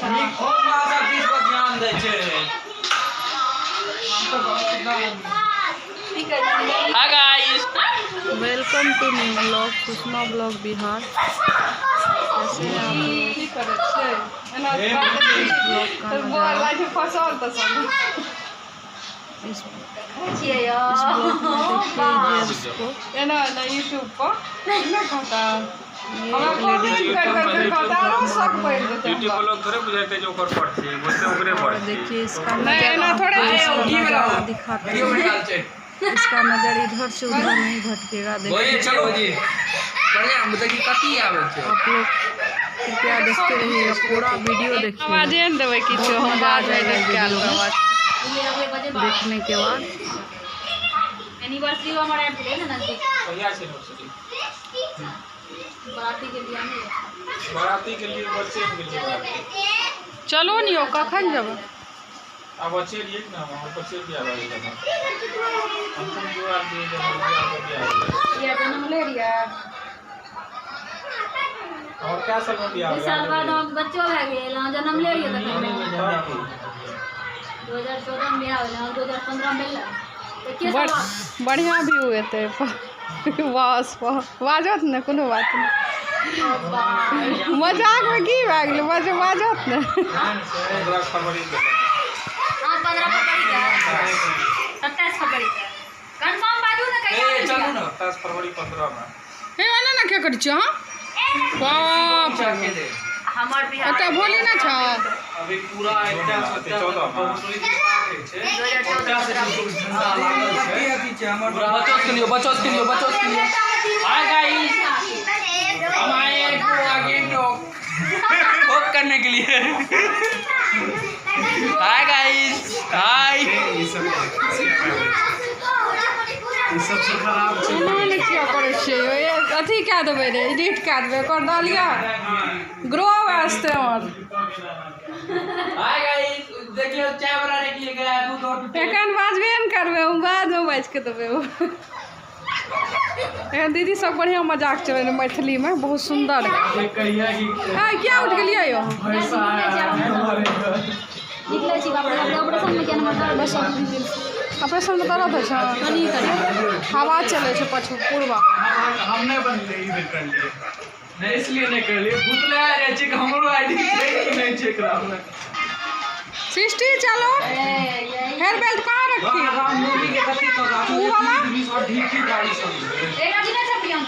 Hi guys, welcome to new blog Sushma blog Bihar. कैसे हैं आप देखिए इसका नजर दिखाते हैं। इसका नजर इधर से उधर नहीं भटकेगा। देखिए आप लोग कृपया देखते रहिएगा, पूरा वीडियो देखिए देखने के बाद। एनिवर्सरी हमारे बाराती के लिए बच्चे के लिए चलो नहीं हो कखन जब अब बच्चे लिए ना वहां बच्चे भी आ रहे हैं। हम जो आदमी जन्म ये जन्म ले लिया और क्या सब दिया इस साल बाद हम बच्चों है गए ला जन्म ले लिया था 2014 में आया 2015 में मिला बढ़िया भी हुए थे। बस बाजत न कोनो बात नहीं, मजाक में की भए गेलै बाजत न। 15 फरवरी के 15 फरवरी का 27 फरवरी का कंफर्म बाजू ना कहिया चलो ना 27 फरवरी 15 में हे वाला ना क्या करै छ बाप हमर बिहार एटा भोली ना छ अभी पूरा 14 बच्चों के लिए हाय गाइस, हम आए होप करने के लिए। हाय गाइस, हाय सबसे खराब क्या करै छियै अथी कए देबै रे, एडिट कए देबै कर डालिया ग्रो वास्ते हमर। हाय गाइस, देखिए चाय बनाने के लिए गया है, दूध और एखन बाजबे न करबै, हम बाद में बाज के देबै। दीदी सब बढ़िया मजाक चले रहे मैथिली में, बहुत सुंदर। क्या उठ गेलियै यो निकले छी बाबा ऑपरेशन में केना मत बस ऑपरेशन में दर्द है कनी हवा चले छै पछू पूर्वा। हम नहीं बनते इधर कर लिए नहीं, इसलिए नहीं कर लिए भूतले आ जाए चेक हमरो आईडी चेक कि नहीं चेक रहा। सिस्टी चलो हेयर बेल्ट कहाँ रखी राम मूवी के कथी तो वो वाला और ठीक गाड़ी सब एक दिन छपियन